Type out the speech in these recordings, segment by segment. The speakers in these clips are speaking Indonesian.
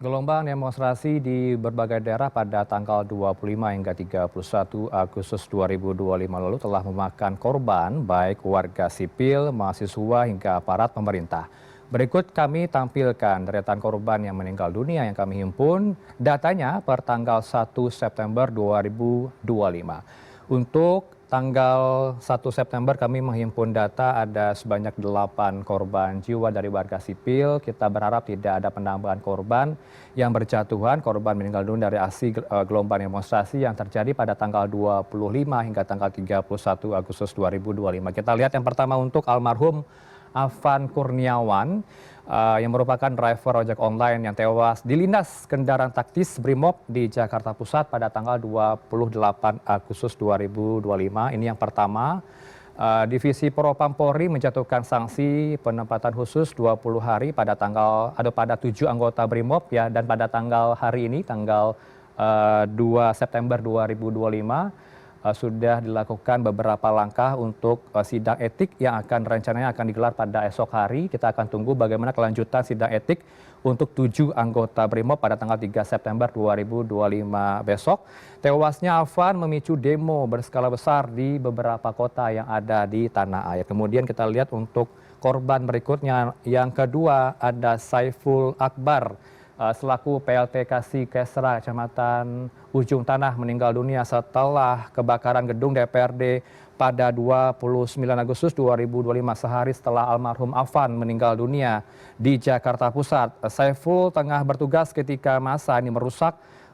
Gelombang demonstrasi di berbagai daerah pada tanggal 25 hingga 31 Agustus 2025 lalu telah memakan korban baik warga sipil, mahasiswa hingga aparat pemerintah. Berikut kami tampilkan deretan korban yang meninggal dunia yang kami himpun datanya per tanggal 1 September 2025. Untuk tanggal 1 September kami menghimpun data ada sebanyak 8 korban jiwa dari warga sipil. Kita berharap tidak ada penambahan korban yang berjatuhan. Korban meninggal dunia dari aksi gelombang demonstrasi yang terjadi pada tanggal 25 hingga tanggal 31 Agustus 2025. Kita lihat yang pertama untuk almarhum Afan Kurniawan yang merupakan driver ojek online yang tewas dilindas kendaraan taktis Brimob di Jakarta Pusat pada tanggal 28 Agustus 2025. Ini yang pertama. Divisi Propam Polri menjatuhkan sanksi penempatan khusus 20 hari pada pada 7 anggota Brimob ya, dan pada tanggal hari ini tanggal 2 September 2025 sudah dilakukan beberapa langkah untuk sidang etik yang rencananya akan digelar pada esok hari. Kita akan tunggu bagaimana kelanjutan sidang etik untuk 7 anggota Brimob pada tanggal 3 September 2025 besok. Tewasnya Afan memicu demo berskala besar di beberapa kota yang ada di tanah air. Kemudian kita lihat untuk korban berikutnya, yang kedua ada Saiful Akbar selaku PLT Kasih Kesra Kecamatan Ujung Tanah meninggal dunia setelah kebakaran gedung DPRD pada 29 Agustus 2025, sehari setelah almarhum Afan meninggal dunia di Jakarta Pusat. Saiful tengah bertugas ketika massa ini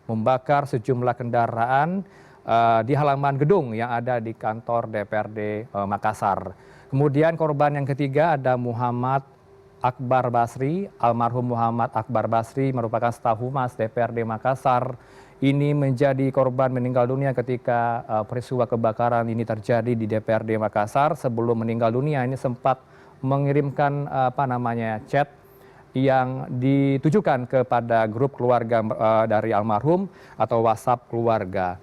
membakar sejumlah kendaraan di halaman gedung yang ada di kantor DPRD Makassar. Kemudian korban yang ketiga ada Muhammad Akbar Basri. Almarhum Muhammad Akbar Basri merupakan staf humas DPRD Makassar. Ini menjadi korban meninggal dunia ketika peristiwa kebakaran ini terjadi di DPRD Makassar. Sebelum meninggal dunia ini sempat mengirimkan chat yang ditujukan kepada grup keluarga dari almarhum atau WhatsApp keluarga.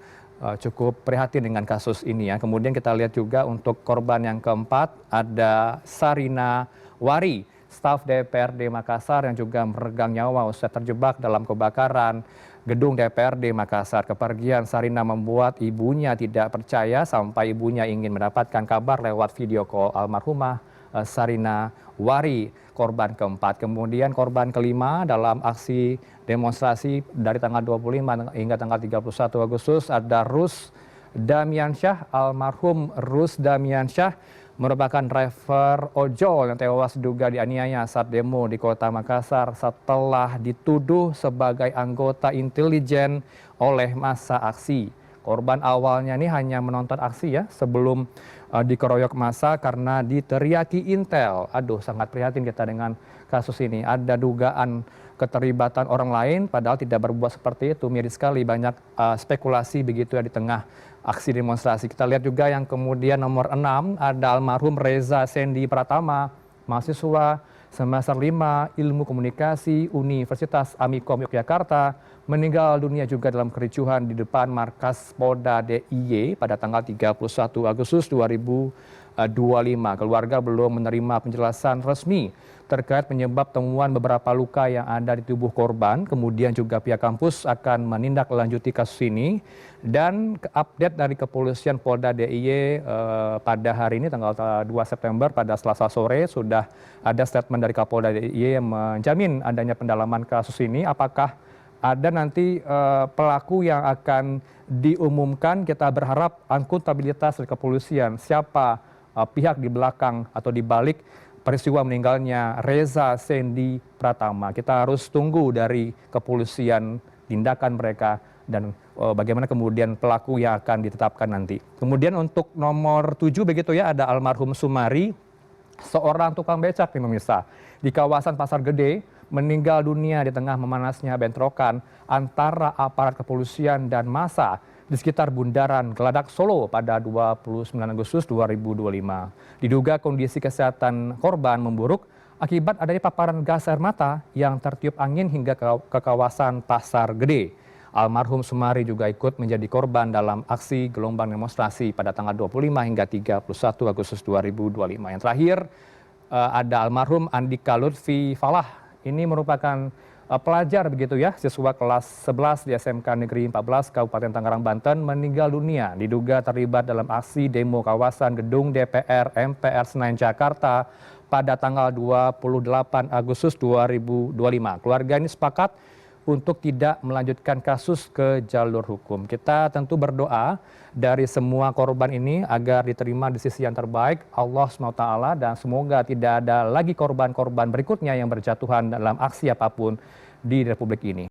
Cukup prihatin dengan kasus ini ya. Kemudian kita lihat juga untuk korban yang keempat ada Sarina Wari, staf DPRD Makassar yang juga meregang nyawa usai terjebak dalam kebakaran gedung DPRD Makassar. Kepergian Sarina membuat ibunya tidak percaya sampai ibunya ingin mendapatkan kabar lewat video call almarhumah Sarina Wari, korban keempat. Kemudian korban kelima dalam aksi demonstrasi dari tanggal 25 hingga tanggal 31 Agustus ada Rus Damiansyah. Almarhum Rus Damiansyah merupakan driver ojol yang tewas diduga dianiaya saat demo di kota Makassar setelah dituduh sebagai anggota intelijen oleh massa aksi. Korban awalnya ini hanya menonton aksi ya sebelum dikeroyok massa karena diteriaki intel. Aduh, sangat prihatin kita dengan kasus ini. Ada dugaan keterlibatan orang lain padahal tidak berbuat seperti itu. Miris sekali, banyak spekulasi begitu ya di tengah aksi demonstrasi. Kita lihat juga yang kemudian nomor 6 ada almarhum Reza Sendi Pratama, mahasiswa semester 5 Ilmu Komunikasi Universitas Amikom Yogyakarta, meninggal dunia juga dalam kericuhan di depan markas Polda DIY pada tanggal 31 Agustus 2025. Keluarga belum menerima penjelasan resmi terkait penyebab temuan beberapa luka yang ada di tubuh korban. Kemudian juga pihak kampus akan menindaklanjuti kasus ini. Dan update dari kepolisian Polda DIY pada hari ini tanggal 2 September pada Selasa sore sudah ada statement dari Kapolda DIY yang menjamin adanya pendalaman kasus ini. Apakah ada nanti pelaku yang akan diumumkan? Kita berharap akuntabilitas dari kepolisian, siapa pihak di belakang atau di balik peristiwa meninggalnya Reza Sendi Pratama. Kita harus tunggu dari kepolisian tindakan mereka dan bagaimana kemudian pelaku yang akan ditetapkan nanti. Kemudian untuk nomor 7 begitu ya, ada almarhum Sumari, seorang tukang becak nih pemirsa, di kawasan Pasar Gede, meninggal dunia di tengah memanasnya bentrokan antara aparat kepolisian dan massa di sekitar Bundaran Geladak Solo pada 29 Agustus 2025. Diduga kondisi kesehatan korban memburuk akibat adanya paparan gas air mata yang tertiup angin hingga ke kawasan Pasar Gede. Almarhum Sumari juga ikut menjadi korban dalam aksi gelombang demonstrasi pada tanggal 25 hingga 31 Agustus 2025. Yang terakhir ada almarhum Andika Lutfi Falah. Ini merupakan pelajar begitu ya, siswa kelas 11 di SMK Negeri 14 Kabupaten Tangerang, Banten meninggal dunia diduga terlibat dalam aksi demo kawasan gedung DPR MPR Senayan Jakarta pada tanggal 28 Agustus 2025. Keluarga ini sepakat untuk tidak melanjutkan kasus ke jalur hukum. Kita tentu berdoa dari semua korban ini agar diterima di sisi yang terbaik Allah SWT, dan semoga tidak ada lagi korban-korban berikutnya yang berjatuhan dalam aksi apapun di Republik ini.